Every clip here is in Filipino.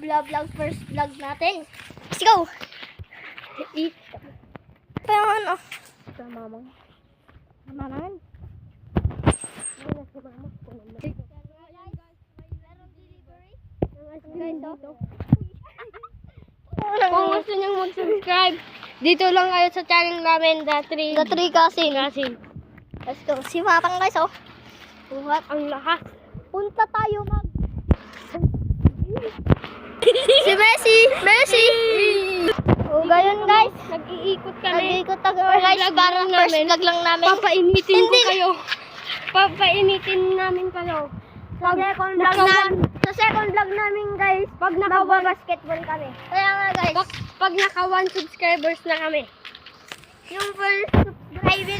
vlog first vlog natin. Let's go! Pa yung ano? Sa mamang. Mamang. Kung gusto nyo mag-subscribe, dito lang kayo sa channel namin, The 3 Cousin. Let's go. Si Mapang guys, oh. Buhat ang lakas. Punta tayo Si Messi! O, gayon guys. Nag-iikot kami. Nag-iikot tayo guys para first vlog lang namin. Papainitin ko kayo. Papainitin namin kayo. Sa second vlog namin guys, Pag basketball kami. Kaya nga guys, pag naka 1 subscribers na kami. yung first subscriber,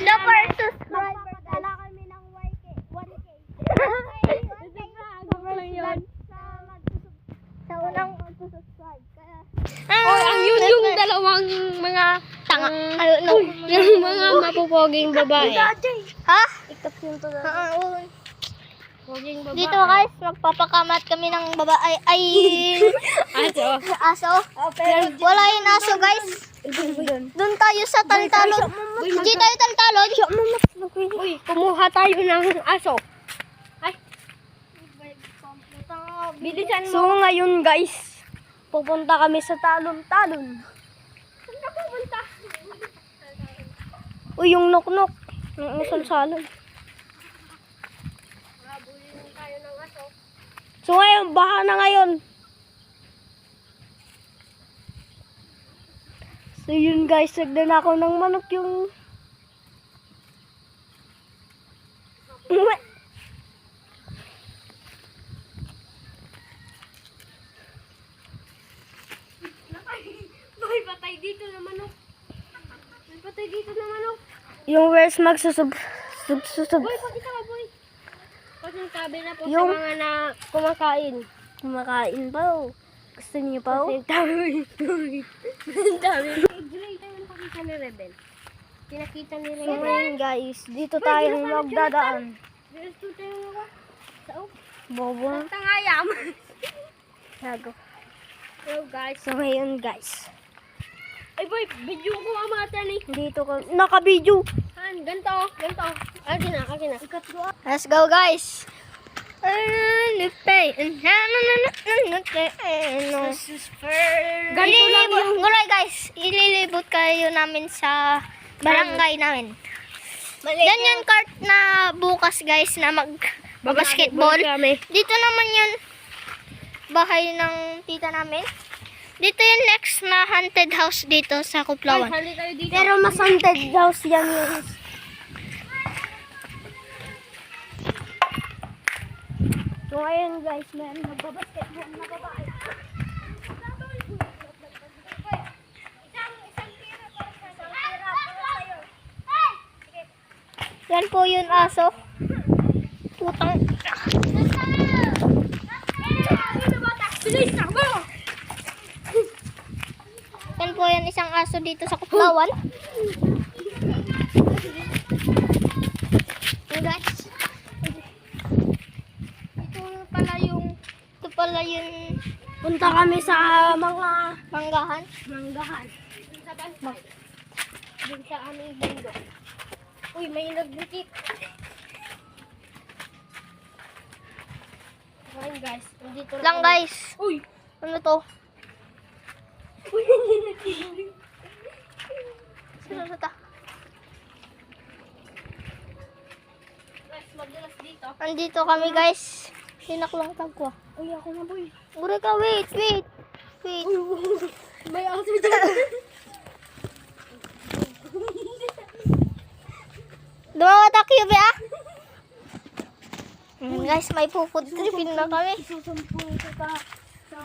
magpadala kami ng 1K. Sa unang magsusubscribe. Kaya, Ang yun yung dalawang mga tanga. yung mga mapupoging babae. Ha? Ikat yung to. Poging babae. Dito guys, magpapakamat kami ng babae. Aso. Wala yung aso guys. Doon tayo sa taltalon. Hindi tayo taltalon. Uy, kumuha tayo ng aso. Ay. Bilisan mo. So ngayon guys, pupunta kami sa talon-talon. Saan ka pupunta? Uy, yung nok-nok. Yung salsalon. Habulin tayo ng aso. So ngayon, baka na ngayon. So yun guys, nagdan ako ng manok yung... May patay dito na manok. May patay dito na manok. Yung where's magsusub... Boy, pakita ka, boy. Pasintabi na po Yung- sa mga na kumakain. Kumakain pa oh. Gusto niyo pa oh? Pasintabi. Dami. Gray tayo yung pakita ni Rebel. Pinakita ni So Rebel. ngayon guys, dito tayo magdadaan. Dito tayo mga sao. Bobo. Tangayam. Sago. Hello guys. So ngayon guys, Ay boy, video ko ang mga tani. dito ka... Naka-video! Ganto. Akin na. Let's go guys! Ganito lang yung... Alright guys, ililibot kayo namin sa barangay namin. Yan yung cart na bukas guys na mag-basketball. kami. Dito naman yun, bahay ng tita namin. Dito yung next na haunted house dito sa Kuplawan. Hali tayo dito. Pero mas haunted house yan yun. So ayun guys, meron magbabasketball na babae. Yan po yun aso. Putang. Bilis na mo! Yan po yan isang aso dito sa Kuplawan. Yan guys. Ito pala yung Punta kami sa mga manggahan. Dun sa bantay. Dun sa aming bundok. Uy, may nagbukit. Ngayon guys, nandito Lang guys. Uy! Ano to? Uy! Sino ta? Guys, madulas dito. Nandito kami guys. Sinaklang tagwa. Uy, ako na boy. Uri ka, wait. May aso dyan. Dumawata kayo ba? Guys, may pupud tripin na kami. Susumpong ka sa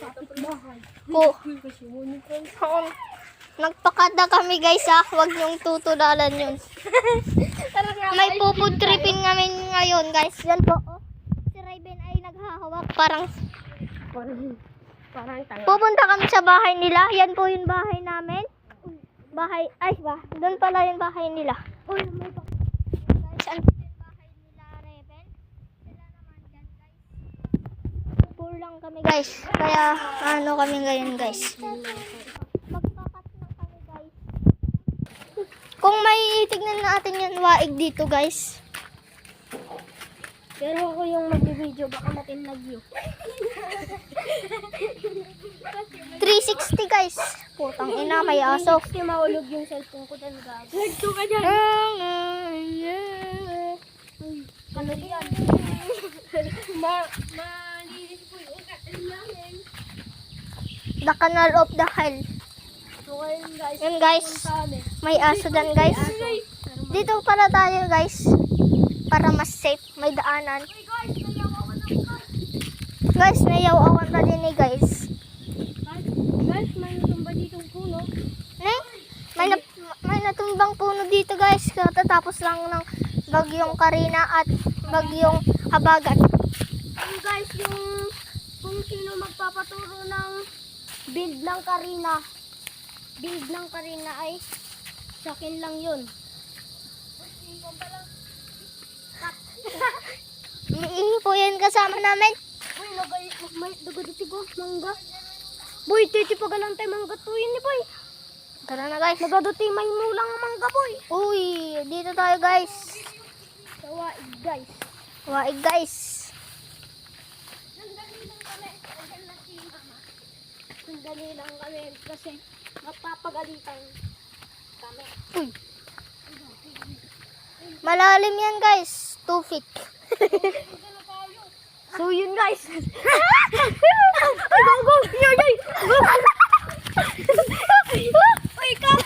kapitbahay. Ko. Nagpakada kami guys ha. Huwag niyong tutulalan yun. May pupud tripin kami ngayon guys. Yan po. Oh. Si Raven ay naghahawak. Parang Parang tanga. pupunta kami sa bahay nila. Yan po yung bahay namin. Doon pala yung bahay nila. Uy, may pa. Guys, andito yung bahay nila Raven. Sila naman dyan guys. Puro lang kami guys. Kaya ano kami ngayon guys. Magkakat na kami guys. Kung may tignan natin yung waig dito guys. Pero ako yung mag-video, baka matinag yun. 360 guys. Putang ina, may aso. Kasi maulog yung cellphone ko dyan, gago. Nagto ka dyan. Ano yan? Malinis po yung kailangan. The Canal of the Hell. So ngayon guys, Yan guys. punta kami. May aso dyan guys. Dito pala tayo guys. Para mas safe. May daanan. Uy guys, nayawawan ako guys. Guys, nayaw-awan na din eh guys. Guys, may natumba ditong puno. May natumbang puno dito guys. Katatapos lang ng bagyong Karina at bagyong Habagat. Yung guys, yung kung sino magpapaturo ng build ng Karina ay sa akin lang yun. Hindi po yan kasama namin. Uy, may dagaditi ko, mangga. Boy, titi pa galantay mangga to yun ni boy. Tara na guys. Nagaduti may mulang mangga boy. Uy, dito tayo guys. Sawaig guys. Waig guys. Sandali lang kami kasi magpapagalitan kami. Uy. Malalim yan guys. 2 feet. So yun guys. Ay, go. Yay. Uy, cut.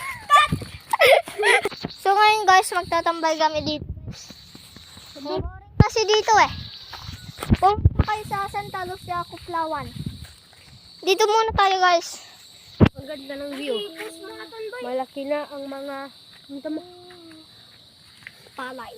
So ngayon guys, magtatambay kami dito. Boring kasi dito eh. Pumunta kayo sa Santa Lucia, Kuplawan. Dito muna tayo guys. Ang ganda ng view. Malaki na ang mga palay.